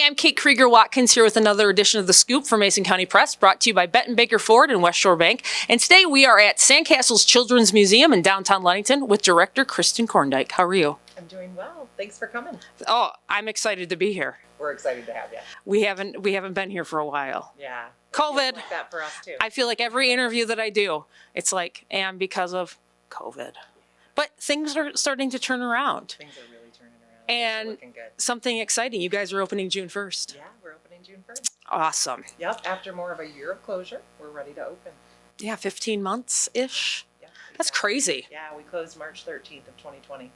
I'm Kate Krieger-Watkins here with another edition of The Scoop from Mason County Press, brought to you by Betten, Baker Ford, and West Shore Bank. And today we are at Sandcastles Children's Museum in downtown Ludington with director Kristin Korendyke. How are you? I'm doing well. Thanks for coming. Oh, I'm excited to be here. We're excited to have you. We haven't been here for a while. Yeah. COVID. Like that for us too. I feel like every interview that I do, it's like, and because of COVID. But things are starting to turn around. Things are really turning around. And looking good. something exciting. You guys are opening June 1st. Yeah, we're opening June 1st. Awesome. Yep. After more of a year of closure, we're ready to open. Yeah, 15 months-ish. Yeah, That's crazy. Yeah, we closed March 13th of 2020.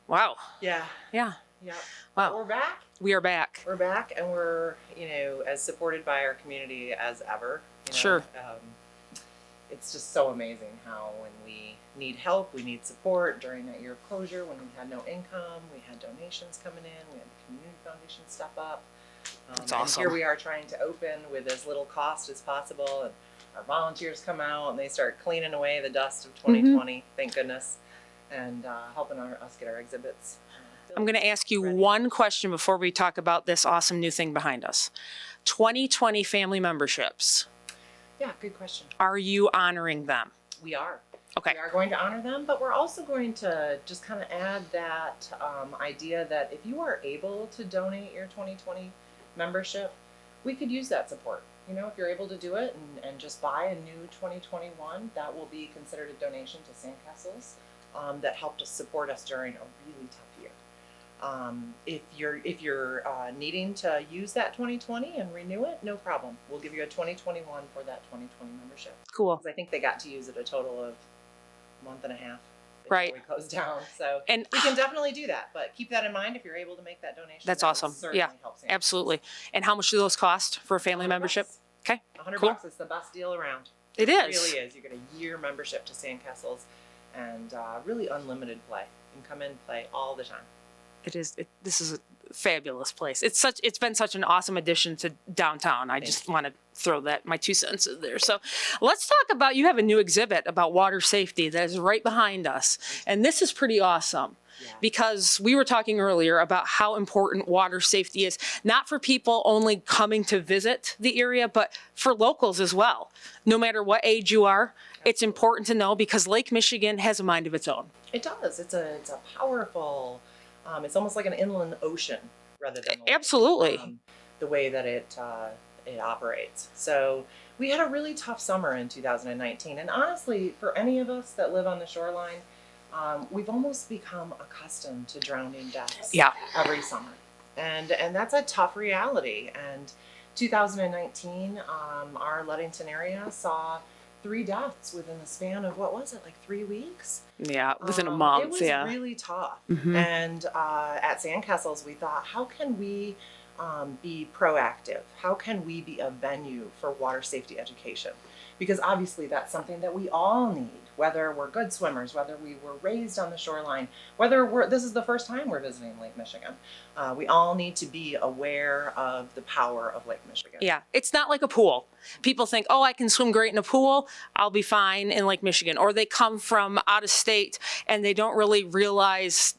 Wow. Yeah. Yeah. Yep. Wow. But we're back. We are back. We're back, and we're, as supported by our community as ever. Sure. It's just so amazing how when we need help, we need support during that year of closure, when we had no income, we had donations coming in, we had the community foundation step up. That's awesome. And here we are trying to open with as little cost as possible, and our volunteers come out and they start cleaning away the dust of 2020, thank goodness, and helping us get our exhibits. I'm going to ask you ready. one question before we talk about this awesome new thing behind us. 2020 family memberships. Yeah, good question. Are you honoring them? We are. Okay. We are going to honor them, but we're also going to just kind of add that idea that if you are able to donate your 2020 membership, we could use that support. If you're able to do it and just buy a new 2021, that will be considered a donation to Sandcastles that helped us support us during a really tough year. If you're needing to use that 2020 and renew it, no problem. We'll give you a 2021 for that 2020 membership. Cool. Because I think they got to use it a total of a month and a half before Right. we closed down. So And we can definitely do that, but keep that in mind if you're able to make that donation. That's that will awesome. certainly Yeah, help Sandcastles. absolutely. And how much do those cost for a family membership? Okay. $100 Cool. bucks is the best deal around. It It is. really is. You get a year membership to Sandcastles and really unlimited play. You can come in and play all the time. It is. This is a fabulous place. It's been such an awesome addition to downtown. I just want to throw my 2 cents in there. So let's talk about, you have a new exhibit about water safety that is right behind us. And this is pretty awesome. Yeah. Because we were talking earlier about how important water safety is, not for people only coming to visit the area, but for locals as well. No matter what age you are, it's important to know because Lake Michigan has a mind of its own. It does. It's a powerful, it's almost like an inland ocean rather than a lake, Absolutely. the way that it operates. So we had a really tough summer in 2019. And honestly, for any of us that live on the shoreline, we've almost become accustomed to drowning deaths every summer. And that's a tough reality. And 2019, our Ludington area saw 3 deaths within the span of, 3 weeks? Yeah, within a month. It was yeah. really tough. Mhm. And at Sandcastles, we thought, how can we be proactive? How can we be a venue for water safety education? Because obviously that's something that we all need, whether we're good swimmers, whether we were raised on the shoreline, whether this is the first time we're visiting Lake Michigan. We all need to be aware of the power of Lake Michigan. Yeah, it's not like a pool. People think, oh, I can swim great in a pool, I'll be fine in Lake Michigan. Or they come from out of state and they don't really realize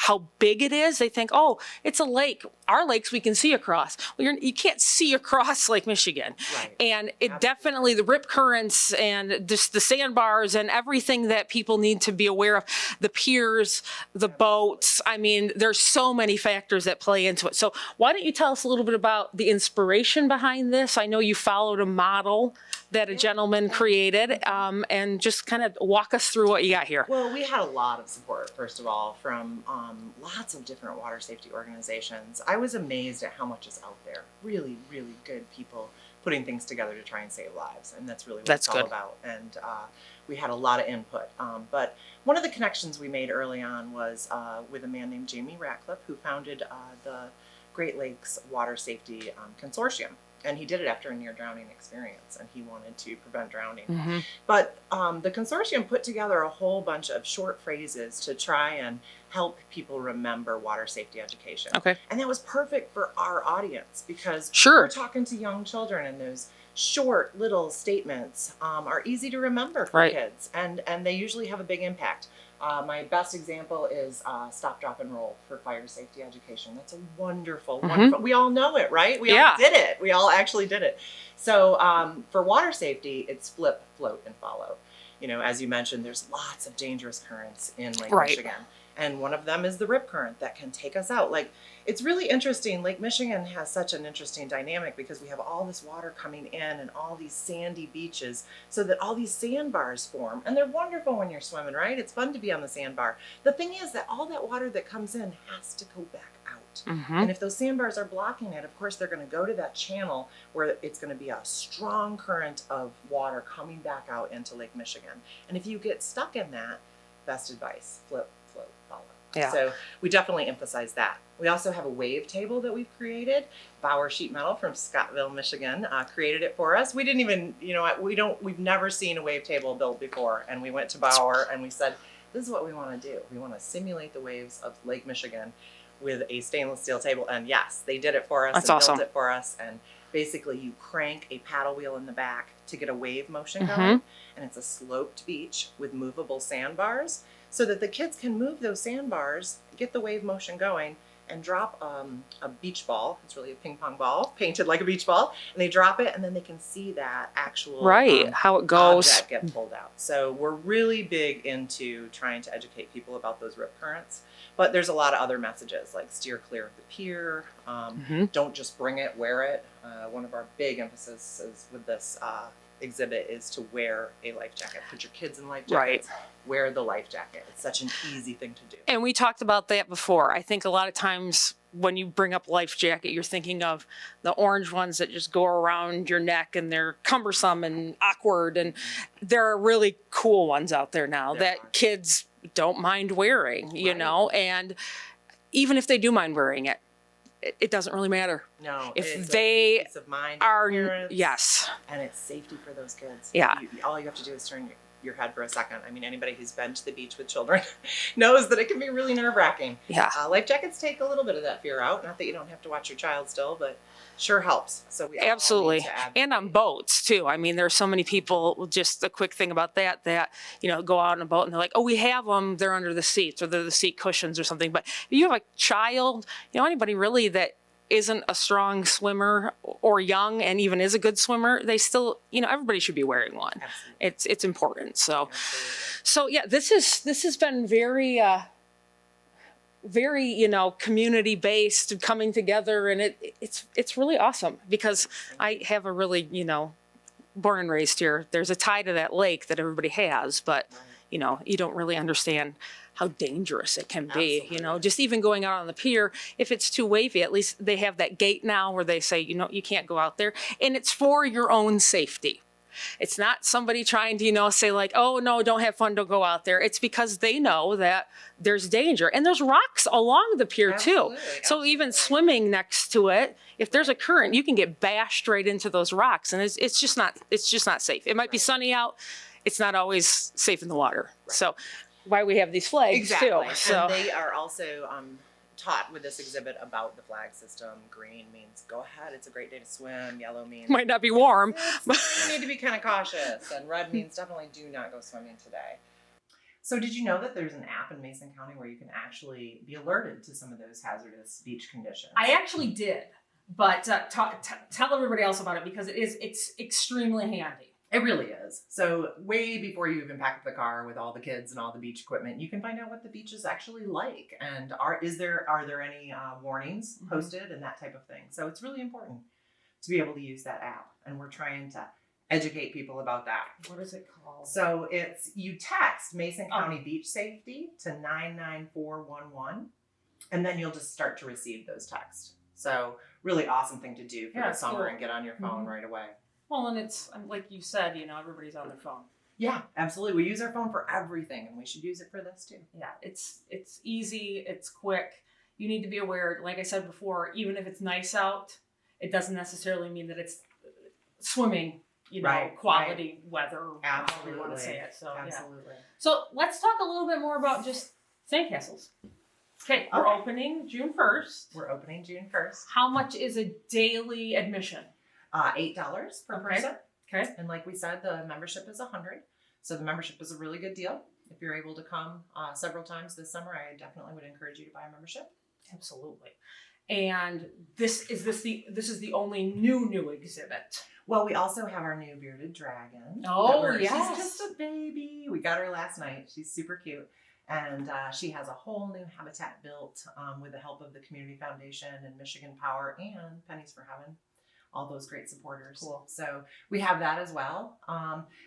how big it is. They think, oh, it's a lake. Our lakes we can see across. Well, you can't see across Lake Michigan. Right. And it definitely, the rip currents and just the sandbars and everything that people need to be aware of, the piers, the boats. I mean, there's so many factors that play into it. So why don't you tell us a little bit about the inspiration behind this? I know you followed a model that a gentleman created, and just kind of walk us through what you got here. Well, we had a lot of support, first of all, from lots of different water safety organizations. I was amazed at how much is out there. Really, really good people putting things together to try and save lives, and that's really what it's all about. And we had a lot of input. But one of the connections we made early on was with a man named Jamie Ratcliffe, who founded the Great Lakes Water Safety Consortium. And he did it after a near drowning experience, and he wanted to prevent drowning. Mm-hmm. But the consortium put together a whole bunch of short phrases to try and help people remember water safety education. Okay. And that was perfect for our audience because Sure. we're talking to young children, and those short little statements are easy to remember for Right. kids, and they usually have a big impact. My best example is Stop, Drop, and Roll for fire safety education. That's a wonderful, Mm-hmm. wonderful. We all know it, right? We all did it. We all actually did it. So for water safety, it's flip, float, and follow. You know, as you mentioned, there's lots of dangerous currents in Lake Michigan. And one of them is the rip current that can take us out. Like, it's really interesting. Lake Michigan has such an interesting dynamic because we have all this water coming in and all these sandy beaches so that all these sandbars form. And they're wonderful when you're swimming, right? It's fun to be on the sandbar. The thing is that all that water that comes in has to go back out. Mm-hmm. And if those sandbars are blocking it, of course, they're going to go to that channel where it's going to be a strong current of water coming back out into Lake Michigan. And if you get stuck in that, best advice, flip, float, follow. Yeah. So we definitely emphasize that. We also have a wave table that we've created. Bauer Sheet Metal from Scottville, Michigan, created it for us. We didn't even, we've never seen a wave table built before. And we went to Bauer and we said, this is what we want to do. We want to simulate the waves of Lake Michigan with a stainless steel table. And yes, they did it for us. That's and awesome. Built it for us. And basically you crank a paddle wheel in the back to get a wave motion Mm-hmm. going. And it's a sloped beach with movable sandbars so that the kids can move those sandbars, get the wave motion going, and drop a beach ball. It's really a ping pong ball painted like a beach ball. And they drop it and then they can see that actual how it goes. object get pulled out. So we're really big into trying to educate people about those rip currents. But there's a lot of other messages like steer clear of the pier, don't just bring it, wear it. One of our big emphases with this exhibit is to wear a life jacket. Put your kids in life jackets. Right. Wear the life jacket. It's such an easy thing to do. And we talked about that before. I think a lot of times when you bring up life jacket, you're thinking of the orange ones that just go around your neck and they're cumbersome and awkward. And there are really cool ones out there now that kids don't mind wearing, you know, and even if they do mind wearing it, it doesn't really matter. No, if it's they a peace of mind are, parents, yes. and it's safety for those kids. Yeah. All you have to do is turn your head for a second. I mean, anybody who's been to the beach with children knows that it can be really nerve-wracking. Yeah. Life jackets take a little bit of that fear out. Not that you don't have to watch your child still, but sure helps. So we all Absolutely. need to advocate. And on boats too. I mean, there's so many people, just a quick thing about that, go out on a boat and they're like, oh, we have them. They're under the seats or they're the seat cushions or something. But if you have a child, anybody really that isn't a strong swimmer or young and even is a good swimmer, they still, everybody should be wearing one. Absolutely. It's important. So, Absolutely. so yeah, this has been very, very, community based, coming together, and it's really awesome because I have a really, born and raised here. There's a tie to that lake that everybody has, but you don't really understand how dangerous it can be. Absolutely. Just even going out on the pier, if it's too wavy, at least they have that gate now where they say, you can't go out there, and it's for your own safety. It's not somebody trying to, say like, oh no, don't have fun, don't go out there. It's because they know that there's danger. And there's rocks along the pier too. So even swimming next to it, if there's a current, you can get bashed right into those rocks. And it's just not safe. It might be sunny out. It's not always safe in the water. So why we have these flags too. So And they are also taught with this exhibit about the flag system. Green means go ahead, it's a great day to swim. Yellow means might not be warm. you need to be kind of cautious. And red means definitely do not go swimming today. So did you know that there's an app in Mason County where you can actually be alerted to some of those hazardous beach conditions? I actually did, but tell everybody else about it because it's extremely handy. It really is. So way before you even pack up the car with all the kids and all the beach equipment, you can find out what the beach is actually like. And are there any warnings posted and that type of thing. So it's really important to be able to use that app. And we're trying to educate people about that. What is it called? So you text Mason County Beach Safety to 99411, and then you'll just start to receive those texts. So really awesome thing to do for the summer and get on your phone right away. Well, and it's like you said, everybody's on their phone. Yeah, absolutely. We use our phone for everything, and we should use it for this too. Yeah, it's easy, it's quick. You need to be aware, like I said before, even if it's nice out, it doesn't necessarily mean that it's swimming, quality weather, or however you want to say it. So absolutely. Yeah. So let's talk a little bit more about just Sandcastles. Okay, we're opening June 1st. We're opening June 1st. How much is a daily admission? $8 per person. Okay. And like we said, the membership is $100. So the membership is a really good deal. If you're able to come several times this summer, I definitely would encourage you to buy a membership. Absolutely. And this is the only new exhibit. Well, we also have our new bearded dragon. Oh, She's yes. just a baby. We got her last night. She's super cute. And she has a whole new habitat built with the help of the Community Foundation and Michigan Power and Pennies for Heaven. All those great supporters. Cool. So we have that as well.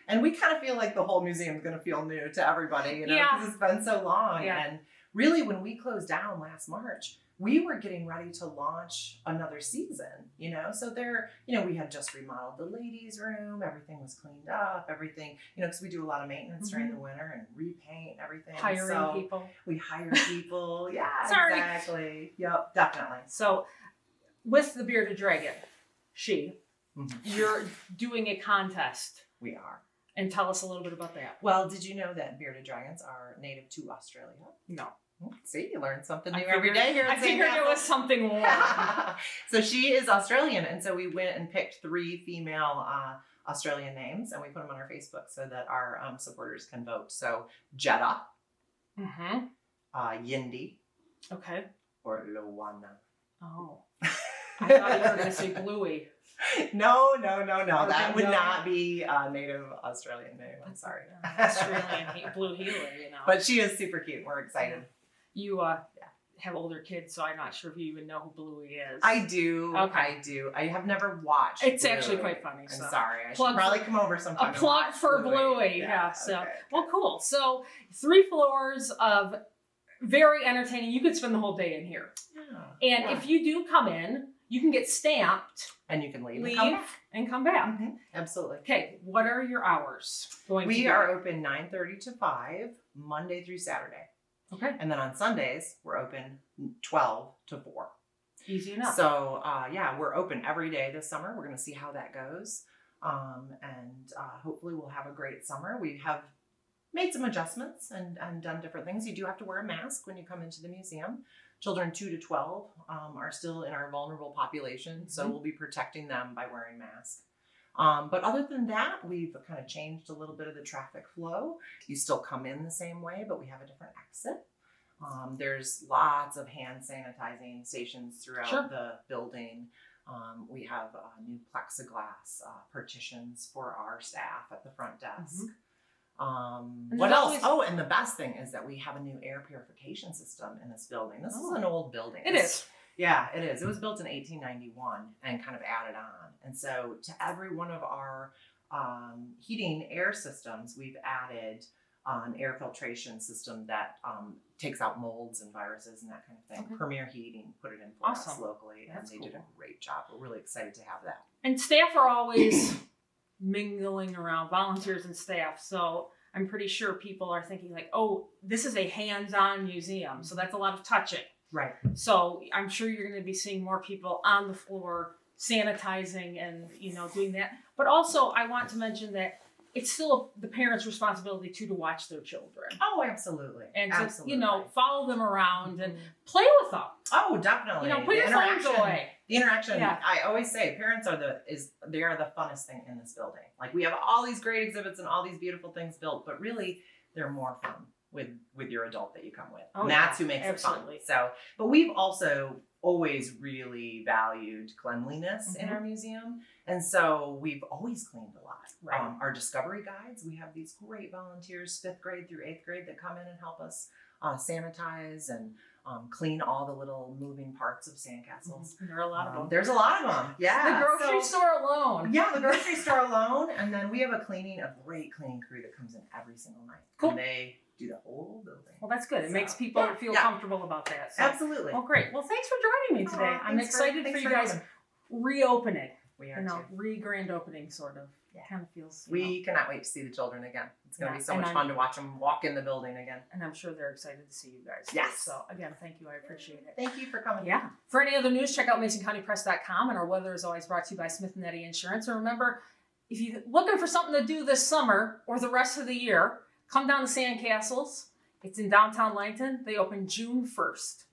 And we kind of feel like the whole museum is going to feel new to everybody, you know, because it's been so long. Yeah. And really, when we closed down last March, we were getting ready to launch another season, you know? So there, you know, we had just remodeled the ladies' room. Everything was cleaned up, everything, you know, because we do a lot of maintenance during the winter and repaint everything. Hiring people. We hire people. Yeah, Sorry. exactly. Yep, definitely. So with the bearded dragon, you're doing a contest. We are. And tell us a little bit about that. Well, did you know that bearded dragons are native to Australia? No. See, you learn something new every day here. I figured it was something more. So she is Australian, and so we went and picked 3 female Australian names, and we put them on our Facebook so that our supporters can vote. So Jetta, Yindi, Okay. or Luana. Oh. I thought you were going to say Bluey. No. That would no. not be a native Australian name. I'm sorry. Australian blue healer, you know. But she is super cute. We're excited. You have older kids, so I'm not sure if you even know who Bluey is. I do. Okay. I do. I have never watched. It's Bluey. actually quite funny. So. I'm sorry. I Plug should probably come over sometime. A and plug watch for Bluey. Yeah. So, okay. well, cool. So 3 floors of very entertaining. You could spend the whole day in here. Yeah. And if you do come in, you can get stamped. And you can leave And come back. Mm-hmm. Absolutely. Okay, what are your hours going to We be? are open 9:30 to 5, Monday through Saturday. Okay. And then on Sundays, we're open 12 to 4. Easy enough. So, we're open every day this summer. We're going to see how that goes. And hopefully we'll have a great summer. We have made some adjustments and done different things. You do have to wear a mask when you come into the museum. Children 2 to 12 are still in our vulnerable population, so we'll be protecting them by wearing masks. But other than that, we've kind of changed a little bit of the traffic flow. You still come in the same way, but we have a different exit. There's lots of hand sanitizing stations throughout the building. We have new plexiglass partitions for our staff at the front desk. What else? Oh, and the best thing is that we have a new air purification system in this building. This is an old building. It is. Yeah, it is. It was built in 1891 and kind of added on. And so to every one of our heating air systems, we've added an air filtration system that takes out molds and viruses and that kind of thing. Okay. Premier Heating put it in for us Awesome. locally, That's and they did cool. a great job. We're really excited to have that. And staff are always mingling around, volunteers and staff. So I'm pretty sure people are thinking like, oh, this is a hands-on museum. So that's a lot of touching. Right. So I'm sure you're going to be seeing more people on the floor sanitizing and, doing that. But also I want to mention that it's still the parents' responsibility to watch their children. Oh, absolutely. And to, absolutely. follow them around and play with them. Oh, definitely. Put your phones away. The interaction, Yeah. I always say, parents are they are the funnest thing in this building. Like, we have all these great exhibits and all these beautiful things built, but really they're more fun with your adult that you come with. Oh, and that's yeah, who makes absolutely. it fun. So, but we've also always really valued cleanliness in Mhm. our museum. And so we've always cleaned a lot. Right. Our discovery guides, we have these great volunteers, 5th grade through 8th grade, that come in and help us sanitize and clean all the little moving parts of Sandcastles. There are a lot of them. There's a lot of them. Yeah. The grocery So- store alone. Yeah, the grocery store alone. And then we have a great cleaning crew that comes in every single night. Cool. And they do the whole building. Well, that's good. It So, makes people yeah, feel yeah. comfortable about that. So. Absolutely. Well, great. Well, thanks for joining me today. Aw, I'm excited for you guys coming. reopening. We are too. Re-grand opening, sort of. Yeah. Kind of feels. We cannot wait to see the children again. It's going to Yeah, be so and much I'm- fun to watch them walk in the building again. And I'm sure they're excited to see you guys. Yes. So, again, thank you. I appreciate it. Thank you for coming. Yeah. For any other news, check out MasonCountyPress.com. And our weather is always brought to you by Smith & Eddy Insurance. And remember, if you're looking for something to do this summer or the rest of the year, come down to Sandcastles. It's in downtown Ludington. They open June 1st.